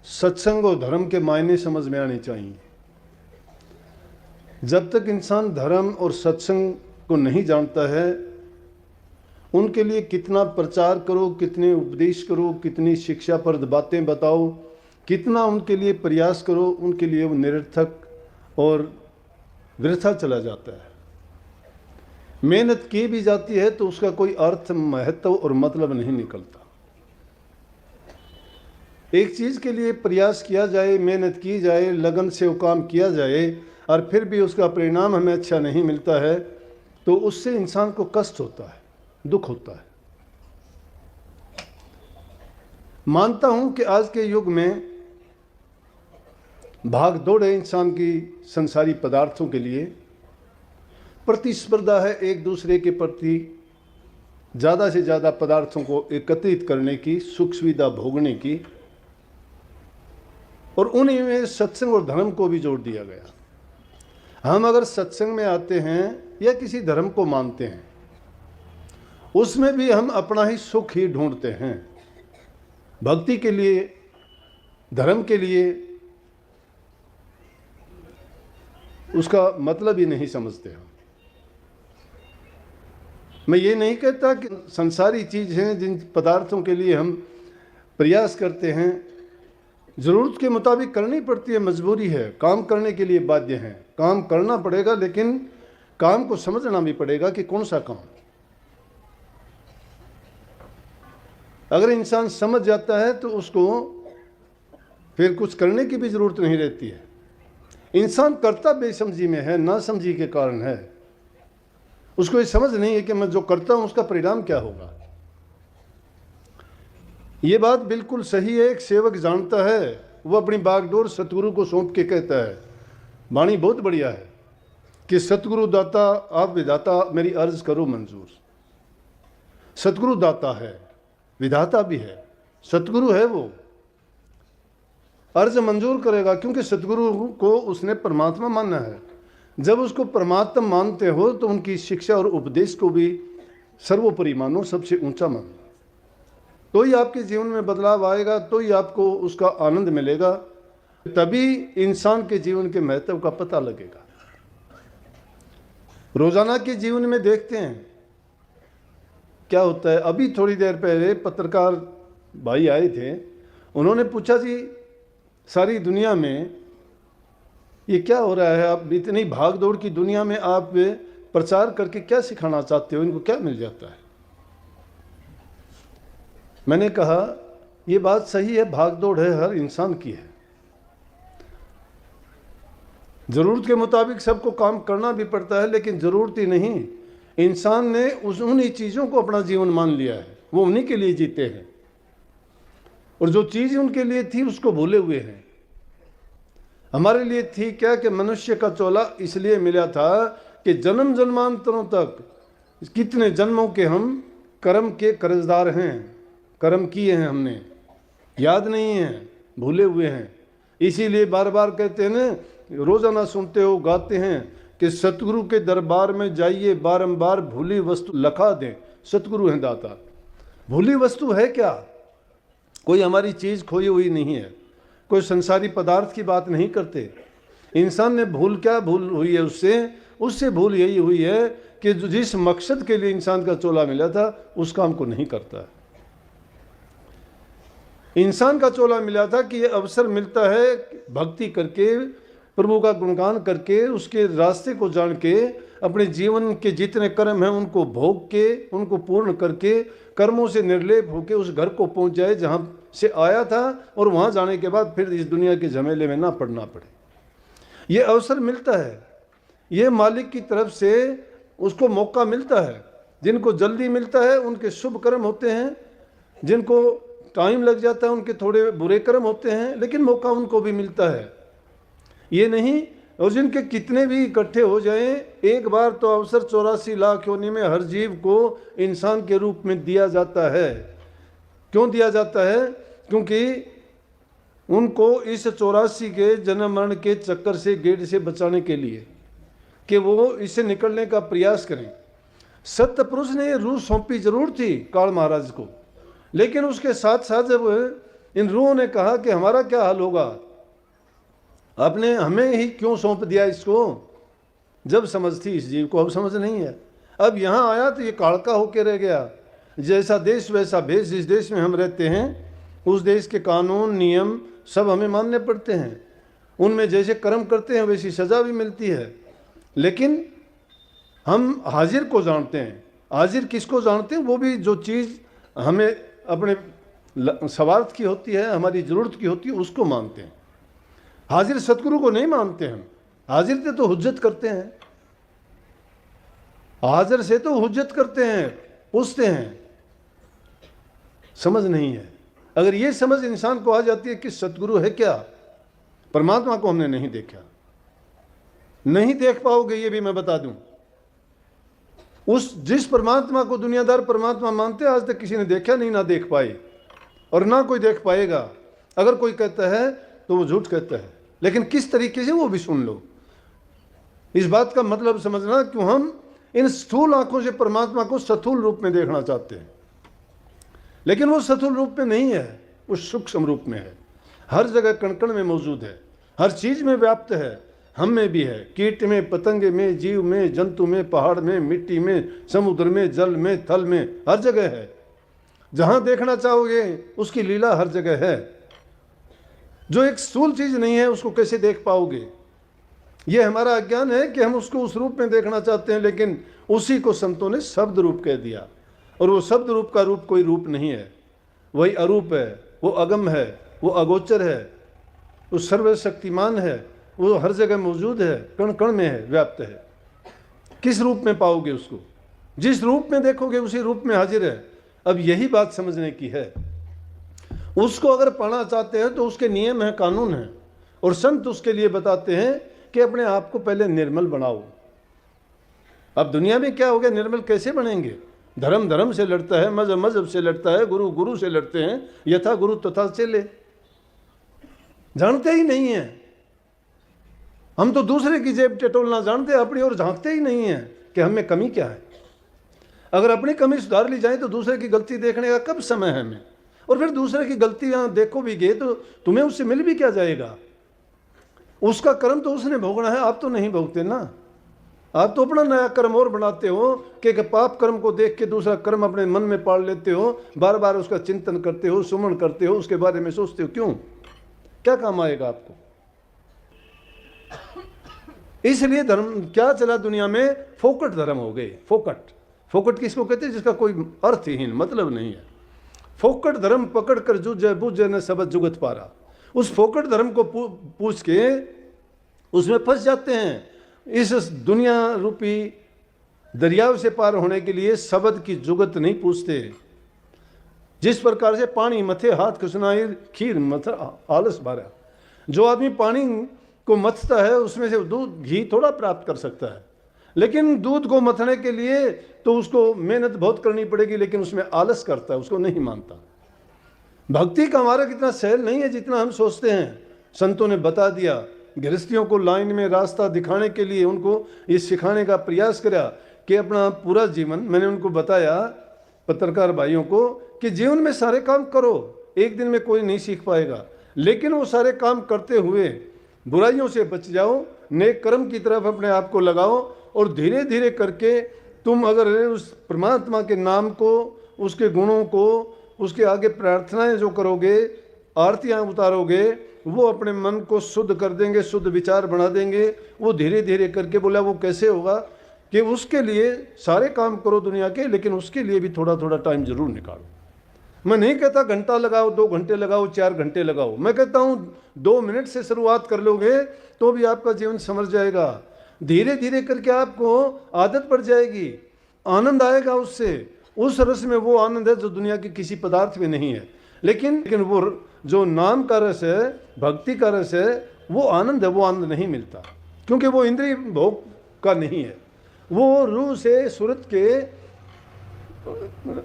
सत्संग और धर्म के मायने समझ में आने चाहिए। जब तक इंसान धर्म और सत्संग को नहीं जानता है, उनके लिए कितना प्रचार करो, कितने उपदेश करो, कितनी शिक्षाप्रद बातें बताओ, कितना उनके लिए प्रयास करो, उनके लिए वो निरर्थक और वृथा चला जाता है। मेहनत की भी जाती है तो उसका कोई अर्थ, महत्व और मतलब नहीं निकलता। एक चीज़ के लिए प्रयास किया जाए, मेहनत की जाए, लगन से वो काम किया जाए और फिर भी उसका परिणाम हमें अच्छा नहीं मिलता है तो उससे इंसान को कष्ट होता है, दुख होता है। मानता हूं कि आज के युग में भाग दौड़ है इंसान की संसारी पदार्थों के लिए, प्रतिस्पर्धा है एक दूसरे के प्रति, ज़्यादा से ज़्यादा पदार्थों को एकत्रित करने की, सुख सुविधा भोगने की, और उन्हीं में सत्संग और धर्म को भी जोड़ दिया गया। हम अगर सत्संग में आते हैं या किसी धर्म को मानते हैं, उसमें भी हम अपना ही सुख ही ढूंढते हैं। भक्ति के लिए, धर्म के लिए उसका मतलब ही नहीं समझते हम। मैं ये नहीं कहता कि संसारी चीज़ हैं जिन पदार्थों के लिए हम प्रयास करते हैं, ज़रूरत के मुताबिक करनी पड़ती है, मजबूरी है, काम करने के लिए बाध्य हैं, काम करना पड़ेगा, लेकिन काम को समझना भी पड़ेगा कि कौन सा काम। अगर इंसान समझ जाता है तो उसको फिर कुछ करने की भी ज़रूरत नहीं रहती है। इंसान करता बेसमझी में है, ना समझी के कारण है। उसको ये समझ नहीं है कि मैं जो करता हूं उसका परिणाम क्या होगा। ये बात बिल्कुल सही है। एक सेवक जानता है, वो अपनी बागडोर सतगुरु को सौंप के कहता है, वाणी बहुत बढ़िया है कि सतगुरु दाता आप विधाता मेरी अर्ज करो मंजूर। सतगुरु दाता है, विधाता भी है, सतगुरु है, वो अर्ज मंजूर करेगा क्योंकि सतगुरु को उसने परमात्मा माना है। जब उसको परमात्मा मानते हो तो उनकी शिक्षा और उपदेश को भी सर्वोपरि मानो, सबसे ऊंचा मानो, तो ही आपके जीवन में बदलाव आएगा, तो ही आपको उसका आनंद मिलेगा, तभी इंसान के जीवन के महत्व का पता लगेगा। रोजाना के जीवन में देखते हैं क्या होता है। अभी थोड़ी देर पहले पत्रकार भाई आए थे, उन्होंने पूछा, जी सारी दुनिया में ये क्या हो रहा है, आप इतनी भाग दौड़ की दुनिया में आप प्रचार करके क्या सिखाना चाहते हो, इनको क्या मिल जाता है। मैंने कहा ये बात सही है, भाग दौड़ है, हर इंसान की है, जरूरत के मुताबिक सबको काम करना भी पड़ता है, लेकिन जरूरत ही नहीं, इंसान ने उन्हीं चीज़ों को अपना जीवन मान लिया है, वो उन्हीं के लिए जीते हैं, और जो चीज़ उनके लिए थी उसको भूले हुए हैं। हमारे लिए थी क्या कि मनुष्य का चोला इसलिए मिला था कि जन्म जन्मांतरों तक कितने जन्मों के हम कर्म के कर्जदार हैं, कर्म किए हैं हमने, याद नहीं है, भूले हुए हैं। इसीलिए बार बार कहते हैं ना, रोजाना सुनते हो, गाते हैं कि सतगुरु के दरबार में जाइए, बारंबार भूली वस्तु लखा दें, सतगुरु हैं दाता। भूली वस्तु है क्या? कोई हमारी चीज़ खोई हुई नहीं है, कोई संसारी पदार्थ की बात नहीं करते। इंसान ने भूल क्या भूल हुई है उससे भूल यही हुई है कि जिस मकसद के लिए इंसान का चोला मिला था उस काम को नहीं करता। इंसान का चोला मिला था कि ये अवसर मिलता है भक्ति करके, प्रभु का गुणगान करके, उसके रास्ते को जान के, अपने जीवन के जितने कर्म हैं उनको भोग के, उनको पूर्ण करके, कर्मों से निर्लेप होकर उस घर को पहुंच जाए जहां से आया था, और वहां जाने के बाद फिर इस दुनिया के झमेले में ना पड़ना पड़े। ये अवसर मिलता है, ये मालिक की तरफ से उसको मौका मिलता है। जिनको जल्दी मिलता है उनके शुभ कर्म होते हैं, जिनको टाइम लग जाता है उनके थोड़े बुरे कर्म होते हैं, लेकिन मौका उनको भी मिलता है। ये नहीं, और जिनके कितने भी इकट्ठे हो जाएं, एक बार तो अवसर 84 लाख योनि में हर जीव को इंसान के रूप में दिया जाता है। क्यों दिया जाता है? क्योंकि उनको इस 84 के जन्म मरण के चक्कर से, गेड़ से बचाने के लिए, कि वो इससे निकलने का प्रयास करें। सत्य पुरुष ने रूह सौंपी जरूर थी काल महाराज को, लेकिन उसके साथ साथ जब इन रूहों ने कहा कि हमारा क्या हाल होगा, आपने हमें ही क्यों सौंप दिया इसको। जब समझ थी इस जीव को, अब समझ नहीं है। अब यहाँ आया तो ये काड़का होके रह गया। जैसा देश वैसा भेष। जिस देश में हम रहते हैं उस देश के कानून नियम सब हमें मानने पड़ते हैं, उनमें जैसे कर्म करते हैं वैसी सज़ा भी मिलती है। लेकिन हम हाजिर को जानते हैं। हाजिर किसको जानते हैं? वो भी जो चीज़ हमें अपने स्वार्थ की होती है, हमारी ज़रूरत की होती है, उसको मानते हैं। हाजिर सतगुरु को नहीं मानते हम। हाजिर से तो हुज्जत करते हैं, हाजिर से तो हुज्जत करते हैं, पूछते हैं। समझ नहीं है। अगर ये समझ इंसान को आ जाती है कि सतगुरु है क्या, परमात्मा को हमने नहीं देखा, नहीं देख पाओगे, ये भी मैं बता दूं। उस जिस परमात्मा को दुनियादार परमात्मा मानते आज तक किसी ने देखा नहीं, ना देख पाए और ना कोई देख पाएगा। अगर कोई कहता है तो वो झूठ कहता है, लेकिन किस तरीके से वो भी सुन लो। इस बात का मतलब समझना, क्यों हम इन स्थूल आंखों से परमात्मा को स्थूल रूप में देखना चाहते हैं, लेकिन वो स्थूल रूप में नहीं है, वो सूक्ष्म रूप में है। हर जगह कण कण में मौजूद है, हर चीज में व्याप्त है। हम में भी है, कीट में, पतंग में, जीव में, जंतु में, पहाड़ में, मिट्टी में, समुद्र में, जल में, थल में, हर जगह है। जहां देखना चाहोगे उसकी लीला हर जगह है। जो एक स्थूल चीज नहीं है उसको कैसे देख पाओगे? यह हमारा अज्ञान है कि हम उसको उस रूप में देखना चाहते हैं, लेकिन उसी को संतों ने शब्द रूप कह दिया। और वो शब्द रूप का रूप कोई रूप नहीं है, वही अरूप है, वो अगम है, वो अगोचर है, वो सर्वशक्तिमान है, वो हर जगह मौजूद है, कण कण में है, व्याप्त है। किस रूप में पाओगे उसको? जिस रूप में देखोगे उसी रूप में हाजिर है। अब यही बात समझने की है। उसको अगर पाना चाहते हैं तो उसके नियम हैं, कानून हैं, और संत उसके लिए बताते हैं कि अपने आप को पहले निर्मल बनाओ। अब दुनिया में क्या हो गया, निर्मल कैसे बनेंगे? धर्म धर्म से लड़ता है, मजहब मजहब से लड़ता है, गुरु गुरु से लड़ते हैं, यथा गुरु तथा चेले। जानते ही नहीं है। हम तो दूसरे की जेब टटोलना जानते हैं, अपनी ओर झांकते ही नहीं है कि हमें कमी क्या है। अगर अपनी कमी सुधार ली जाए तो दूसरे की गलती देखने का कब समय है हमें? और फिर दूसरे की गलतियां देखो भी गए तो तुम्हें उससे मिल भी क्या जाएगा? उसका कर्म तो उसने भोगना है, आप तो नहीं भोगते ना। आप तो अपना नया कर्म और बनाते हो कि पाप कर्म को देख के दूसरा कर्म अपने मन में पाल लेते हो, बार बार उसका चिंतन करते हो, सुमन करते हो, उसके बारे में सोचते हो। क्यों? क्या काम आएगा आपको? इसलिए धर्म क्या चला दुनिया में? फोकट धर्म हो गए। फोकट, फोकट किसको कहते हैं? जिसका कोई अर्थहीन मतलब नहीं है। फोकट धर्म पकड़ कर जूझे बूझे न सबद जुगत पारा। उस फोकट धर्म को पूछ के उसमें फंस जाते हैं। इस दुनिया रूपी दरियाव से पार होने के लिए शब्द की जुगत नहीं पूछते। जिस प्रकार से पानी मथे हाथ खुशनाई खीर मथ आलस भरा। जो आदमी पानी को मथता है उसमें से दूध घी थोड़ा प्राप्त कर सकता है, लेकिन दूध को मथने के लिए तो उसको मेहनत बहुत करनी पड़ेगी, लेकिन उसमें आलस करता है, उसको नहीं मानता। भक्ति का हमारा कितना सहल नहीं है जितना हम सोचते हैं। संतों ने बता दिया, गृहस्थियों को लाइन में रास्ता दिखाने के लिए उनको ये सिखाने का प्रयास करा कि अपना पूरा जीवन, मैंने उनको बताया पत्रकार भाइयों को कि जीवन में सारे काम करो, एक दिन में कोई नहीं सीख पाएगा, लेकिन वो सारे काम करते हुए बुराइयों से बच जाओ, नेक कर्म की तरफ अपने आप को लगाओ, और धीरे धीरे करके तुम अगर उस परमात्मा के नाम को, उसके गुणों को, उसके आगे प्रार्थनाएं जो करोगे, आरतियां उतारोगे, वो अपने मन को शुद्ध कर देंगे, शुद्ध विचार बना देंगे। वो धीरे धीरे करके बोला वो कैसे होगा कि उसके लिए सारे काम करो दुनिया के, लेकिन उसके लिए भी थोड़ा थोड़ा टाइम जरूर निकालो। मैं नहीं कहता घंटा लगाओ, 2 घंटे लगाओ, 4 घंटे लगाओ। मैं कहता हूँ 2 मिनट से शुरुआत कर लोगे तो भी आपका जीवन समझ जाएगा। धीरे धीरे करके आपको आदत पड़ जाएगी, आनंद आएगा उससे। उस रस में वो आनंद है जो दुनिया के किसी पदार्थ में नहीं है। लेकिन वो जो नाम का रस है, भक्ति का रस है, वो आनंद है, वो आनंद नहीं मिलता, क्योंकि वो इंद्रिय भोग का नहीं है। वो रूह से सूरत के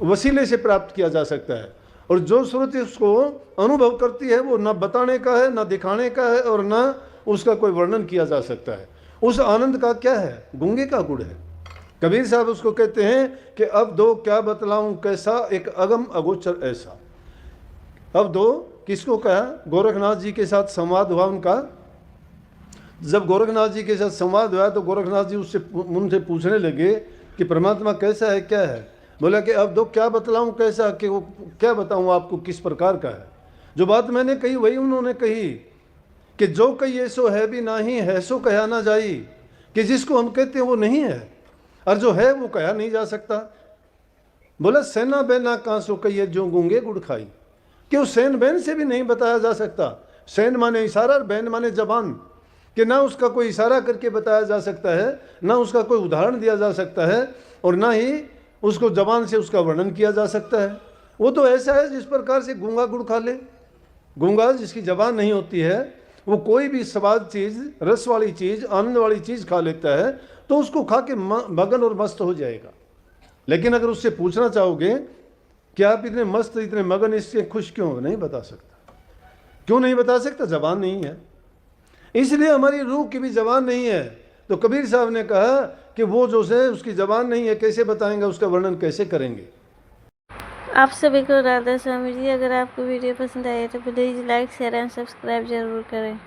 वसीले से प्राप्त किया जा सकता है। और जो सूरत उसको अनुभव करती है वो ना बताने का है, ना दिखाने का है, और ना उसका कोई वर्णन किया जा सकता है। उस आनंद का क्या है? गूंगे का गुड़ है। कबीर साहब उसको कहते हैं कि अब दो क्या बतलाऊं कैसा, एक अगम अगोचर ऐसा। अब दो किसको कहा? गोरखनाथ जी के साथ संवाद हुआ उनका। जब गोरखनाथ जी के साथ संवाद हुआ तो गोरखनाथ जी उनसे पूछने लगे कि परमात्मा कैसा है, क्या है? बोला कि अब दो क्या बतलाऊं कैसा, कि वो क्या बताऊं आपको किस प्रकार का है। जो बात मैंने कही वही उन्होंने कही कि जो कही ऐसो है भी नहीं है सो कहा ना जाई, कि जिसको हम कहते हैं वो नहीं है और जो है वो कहा नहीं जा सकता। बोला सेना बैना कहाँ सो कहिए जो गूंगे गुड़ खाई, कि उस सैन बैन से भी नहीं बताया जा सकता। सैन माने इशारा और बैन माने जबान, कि ना उसका कोई इशारा करके बताया जा सकता है, ना उसका कोई उदाहरण दिया जा सकता है, और ना ही उसको जबान से उसका वर्णन किया जा सकता है। वो तो ऐसा है जिस प्रकार से गूंगा गुड़ खा ले। गूंगा जिसकी जबान नहीं होती है वो कोई भी स्वाद चीज़, रस वाली चीज़, आनंद वाली चीज़ खा लेता है तो उसको खा के मगन और मस्त हो जाएगा। लेकिन अगर उससे पूछना चाहोगे कि आप इतने मस्त, इतने मगन, इससे खुश क्यों, नहीं बता सकता। क्यों नहीं बता सकता? जबान नहीं है। इसलिए हमारी रूह की भी जबान नहीं है। तो कबीर साहब ने कहा कि वो जो है उसकी जबान नहीं है, कैसे बताएंगे, उसका वर्णन कैसे करेंगे। आप सभी को राधा स्वामी जी। अगर आपको वीडियो पसंद आए तो please like share and subscribe जरूर करें।